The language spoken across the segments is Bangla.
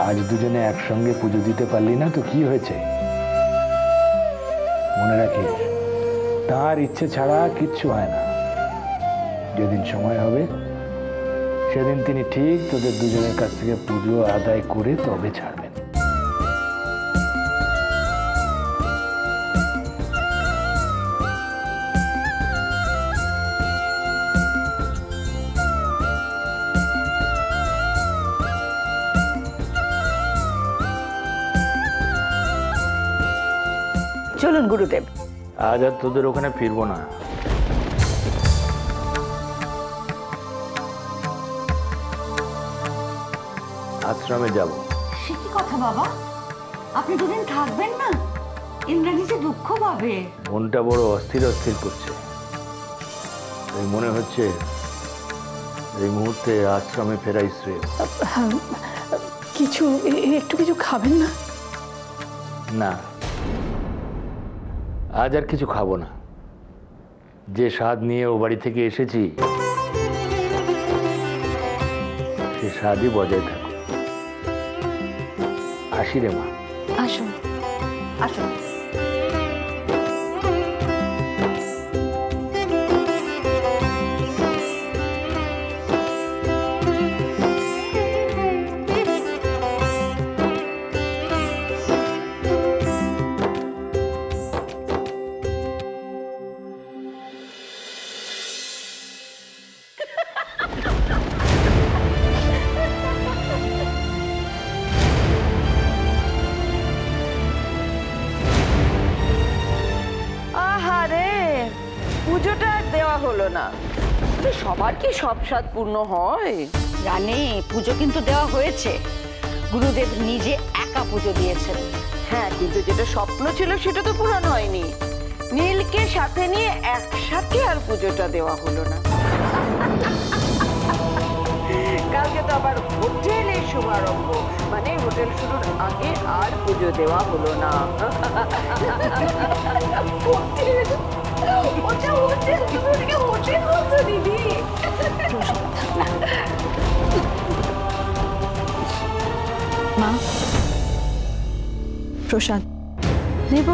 আজ দুজনে একসঙ্গে পুজো দিতে পারলি না তো কি হয়েছে? মনে রাখিস, তার ইচ্ছে ছাড়া কিচ্ছু হয় না। যেদিন সময় হবে সেদিন তিনি ঠিক তোদের দুজনের কাছ থেকে পুজো আদায় করে তবে ছাড়বেন। চলুন গুরুদেব। আজ আর তোদের ওখানে ফিরবো না। আশ্রমে যাব। সে কি কথা বাবা, আপনি দুদিন থাকবেন না? ইন্দ্রাণী যে দুঃখ পাবে। মনটা বড় অস্থির অস্থির করছে। তাই মনে হচ্ছে এই মুহূর্তে আশ্রমে ফেরাই শ্রেয়। কিছু একটু কিছু খাবেন না? না, আজ আর কিছু খাবো না। যে স্বাদ নিয়ে ও বাড়ি থেকে এসেছি সে স্বাদই বজায় থাকুক। আসি রে মা। আসুন আসুন। পুজোটা দেওয়া হলো না। সবার কি সব স্বাদ পূর্ণ হয়? রানী, পুজো কিন্তু দেওয়া হয়েছে। গুরুদেব নিজে একা পুজো দিয়েছেন। হ্যাঁ, কিন্তু যেটা স্বপ্ন ছিল সেটা তো পূরণ হয়নি। নীলকে সাথে নিয়ে একসাথে আর পুজোটা দেওয়া হলো না। কালকে তো আবার হোটেলের শুভারম্ভ, মানে হোটেল শুরুর আগে আর পুজো দেওয়া হলো না। মা, প্রসাদ নেব,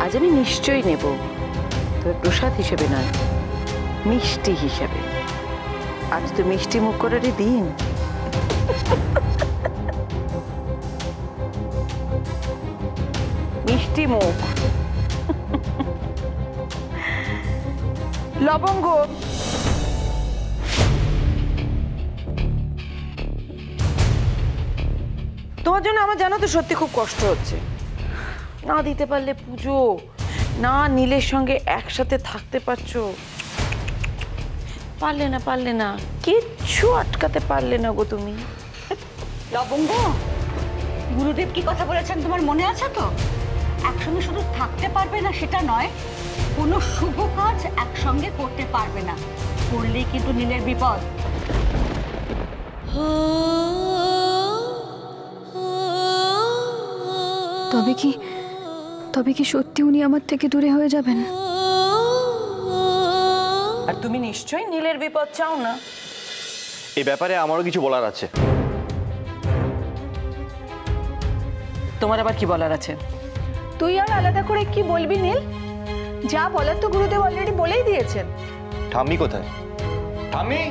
আজ আমি নিশ্চয়ই নেব, তবে প্রসাদ হিসেবে নয়, মিষ্টি হিসেবে। আজ তো মিষ্টি মুখ করারই দিন। মিষ্টি মুখ। লবঙ্গ। তোমার জন্য আমার জানো তো সত্যি খুব কষ্ট হচ্ছে। না দিতে পারলে পুজো, না নীলের সঙ্গে একসাথে থাকতে পারছো। পারলে না কিচ্ছু আটকাতে পারলে না গো তুমি। লবঙ্গ, গুরুদেব কি কথা বলেছেন তোমার মনে আছে তো? একসঙ্গে শুধু থাকতে পারবে না সেটা নয়, কোনো শুভ কাজ একসঙ্গে করতে পারবে না। করলেই কিন্তু নীলের বিপদ। তবে কি সত্যি উনি আমার থেকে দূরে হয়ে যাবেন? আর তুমি নিশ্চয়ই নীলের বিপদ চাও না। এই ব্যাপারে আমারও কিছু বলার আছে। তোমার আবার কি বলার আছে? তুই আর আলাদা করে কি বলবি নীল? যা বলার তো গুরুদেব অলরেডি বলেই দিয়েছেন। ঠাম্মি কোথায়? ঠাম্মি,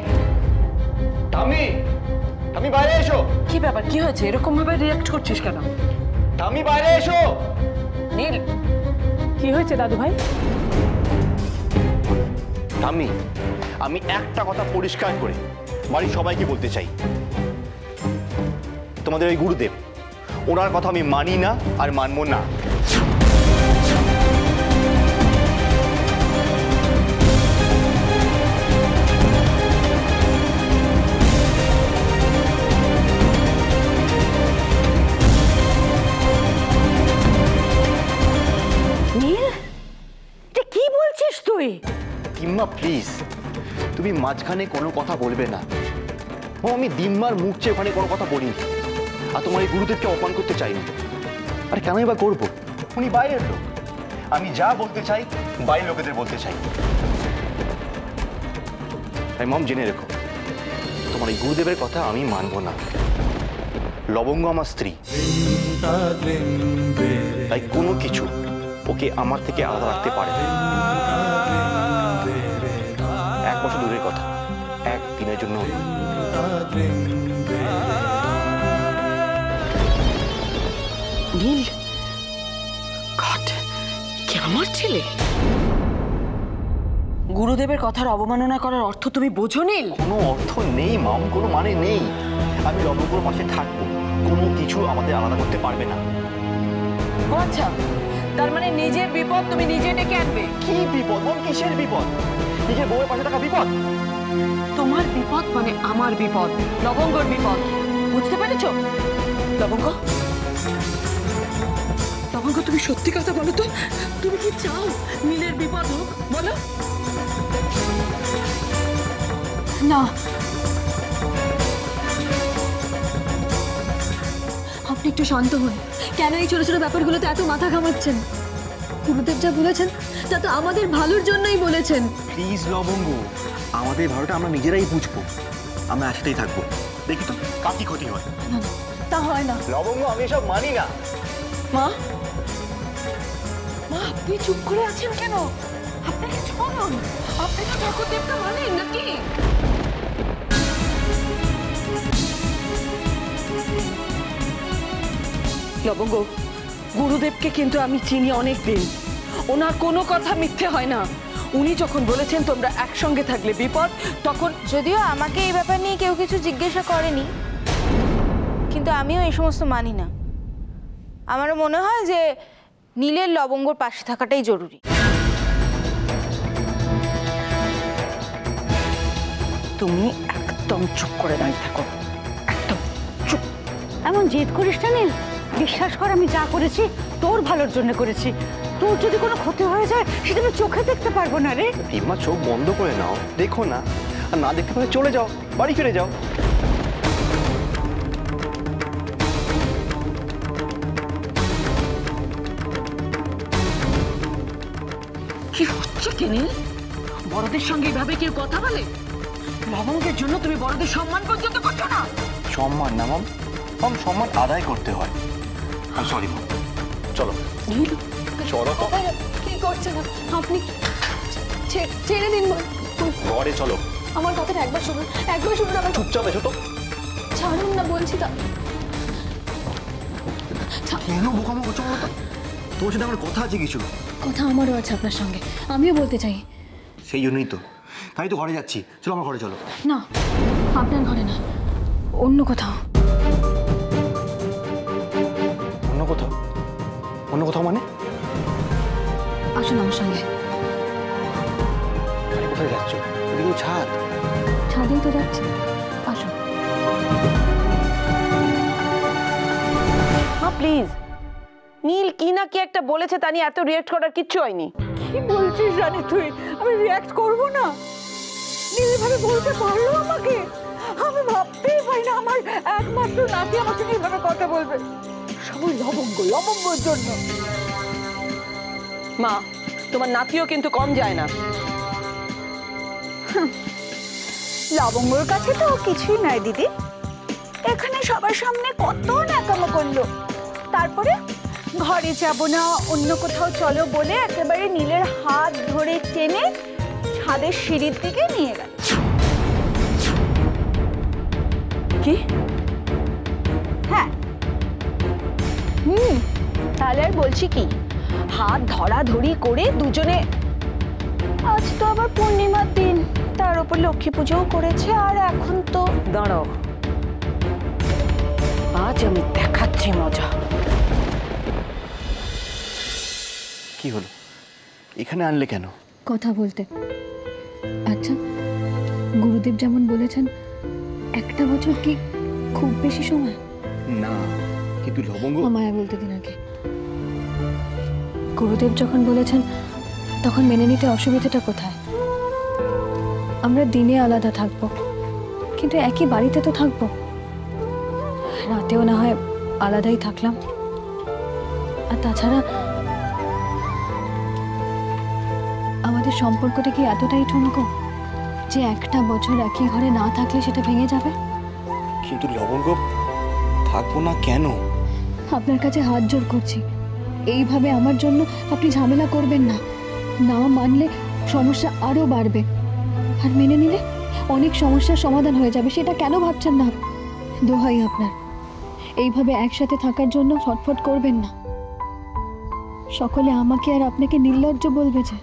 ঠাম্মি, ঠাম্মি বাইরে এসো। কি ব্যাপার, কি হয়েছে? এরকম ভাবে রিঅ্যাক্ট করছিস কেন? ঠাম্মি বাইরে এসো। নীল, কি হয়েছে দাদু ভাই? ঠাম্মি, আমি একটা কথা পরিষ্কার করে বাড়ির সবাইকে বলতে চাই, তোমাদের ওই গুরুদেব, ওনার কথা আমি মানি না আর মানবো না। নীল, কি বলছিস তুই? কিম্মা প্লিজ, তুমি মাঝখানে কোনো কথা বলবে না। ও, আমি দিম্মার মুখ চেয়ে ওখানে কোনো কথা বলিনি, আর তোমার এই গুরুদেবকে অপমান করতে চাইনি। আরে কেনই বা করবো? উনি বাইরের লোক, আমি যা বলতে চাই বাইরের লোকেদের বলতে চাই। তাই মম, জেনে রেখো, তোমার এই গুরুদেবের কথা আমি মানবো না। লবঙ্গ আমার স্ত্রী, তাই কোনো কিছু ওকে আমার থেকে আলাদা রাখতে পারে না। 1 বছর দূরের কথা, 1 দিনের জন্য নীল, গড, কি আমার ছেলে? গুরুদেবের কথার অবমাননা করার অর্থ তুমি বোঝো নীল? কোনো অর্থ নেই মাম, কোনো মানে নেই। আমি লবঙ্গর পাশে থাকবো, কোনো কিছু আমাদের আলাদা করতে পারবে না। ও আচ্ছা, তার মানে নিজের বিপদ তুমি নিজে ডেকে আনবে? কি বিপদ মাম? কিসের বিপদ? নিজের বউয়ের পাশে থাকা বিপদ? তোমার বিপদ মানে আমার বিপদ, লবঙ্গর বিপদ। বুঝতে পেরেছো? লবঙ্গ, লবঙ্গ, তুমি সত্যি কথা বলো তো, তুমি কি চাও নীলের বিপদ হোক? বলো। না, আপনি একটু শান্ত হন। কেন এই ছোট ছোট ব্যাপারগুলোতে এত মাথা ঘামাচ্ছেন? গুরুদেব যা বলেছেন তা তো আমাদের ভালোর জন্যই বলেছেন। প্লিজ লবঙ্গ, আমাদের ভালোটা আমরা নিজেরাই বুঝবো, আমরা একসাথেই থাকবো। দেখি তো কার কি ক্ষতি হয়। না না, তা হয় না। লবঙ্গ, আমি এসব মানি না। মা, মা, আপনি চুপ করে আছেন কেন? আপনাকে বলুন, আপনি তো ঠাকুরদেবকে মানেন নাকি? লবঙ্গ, গুরুদেবকে কিন্তু আমি চিনি অনেক দিন। ওনার কোনো কথা মিথ্যে হয় না। উনি যখন বলেছেন তোমরা একসঙ্গে থাকলে বিপদ, তখন যদিও আমাকে এই ব্যাপার নিয়ে কেউ কিছু জিজ্ঞাসা করেনি, কিন্তু আমিও এই সমস্ত মানি না। আমারও মনে হয় যে নীলের লবঙ্গর পাশে থাকাটাই জরুরি। তুমি একদম চুপ করে দাঁড়িয়ে থাকো, একদম চুপ। এমন জেদ করিস না নীল। বিশ্বাস কর, আমি যা করেছি তোর ভালোর জন্য করেছি। তোর যদি কোনো ক্ষতি হয়ে যায় সেটা আমি চোখে দেখতে পারবো না রে। রিমা, চোখ বন্ধ করে নাও, দেখো না। আর না দেখতে পারে চলে যাও, বাড়ি ফিরে যাও। কি হচ্ছে কি নীল? বড়দের সঙ্গে এভাবে কেউ কথা বলে? লবঙ্গের জন্য তুমি বড়দের সম্মান পর্যন্ত করছো না? সম্মান না মাম, মাম সম্মান আদায় করতে হয়। সরি মাম, চলো নীল, চলো তো, কি করছেন আপনি? ছেড়ে দিন, ঘরে চলো। আমার কথাটা একবার শুনুন, একবার শুনুন আমার। চুপচাপ এসো তো। ছাড়ুন না বলছি। তা কেন বোকামো করছো বলো তো? তোমার সাথে আমার কথা আছে কিছু। কথা আমারও আছে আপনার সঙ্গে, আমিও বলতে চাই। সেই জন্যই তো, তাই তো ঘরে যাচ্ছি। চলো আমার ঘরে চলো। না, আপনার ঘরে না, অন্য কোথাও। অন্য কোথাও? অন্য কোথাও মানে? আসুন আমার সঙ্গে। আরে কোথায় যাচ্ছ? এদিকে ছাদ। ছাদেই তো যাচ্ছি, আসুন। মা প্লিজ, নীল কি না কি একটা বলেছে, তা নিয়ে এত রিয়েক্ট করার কিচ্ছু হয়নি। কি বলছিস রানী তুই? আমি রিয়াক্ট করব না? নীল এভাবে বলতে পারলো আমাকে? আমি ভাবতেই পারি না আমার একমাত্র নাতি আমার সঙ্গে এভাবে কথা বলবে। সবাই লবঙ্গর জন্য। মা, তোমার নাতিও কিন্তু কম যায় না। লবঙ্গর কাছে তো কিছুই নাই দিদি। এখানে সবার সামনে কত ন্যাকামো করলো, তারপরে ঘরে যাব না অন্য কোথাও চলো বলে একেবারে নীলের হাত ধরে টেনে ছাদের সিঁড়ির দিকে নিয়ে গেল। কি? হ্যাঁ, তাহলে আর বলছি কি, হাত ধরাধরি করে দুজনে। আজ তো আবার পূর্ণিমার দিন, তার উপর লক্ষ্মী পুজোও করেছে, আর এখন তো। দাঁড়াও, আজ আমি দেখাচ্ছি মজা। কি হলো? এখানে আনলে কেন? কথা বলতে। আচ্ছা, গুরুদেব যেমন বলেছেন, 1টা বছর কি খুব বেশি সময়? না, কিন্তু লবঙ্গ। মায়া বলতে দিন আগে। গুরুদেব যখন বলেছেন তখন মেনে নিতে অসুবিধাটা কোথায়? আমরা দিনে আলাদা থাকবো, কিন্তু একই বাড়িতে তো থাকবো। রাতেও না হয় আলাদাই থাকলাম। আর তাছাড়া আমাদের সম্পর্কটা কি এতটাই ঠুনকো যে 1টা বছর একই ঘরে না থাকলে সেটা ভেঙে যাবে? কিন্তু লবঙ্গ, থাকবো না কেন? আপনার কাছে হাত জোর করছি, এইভাবে আমার জন্য আপনি ঝামেলা করবেন না। না মানলে সমস্যা আরও বাড়বে, আর মেনে নিলে অনেক সমস্যার সমাধান হয়ে যাবে। সেটা কেন ভাবছেন না? দোহাই আপনার, এইভাবে একসাথে থাকার জন্য ছটফট করবেন না। সকলে আমাকে আর আপনাকে নির্লজ্জ বলবে যে।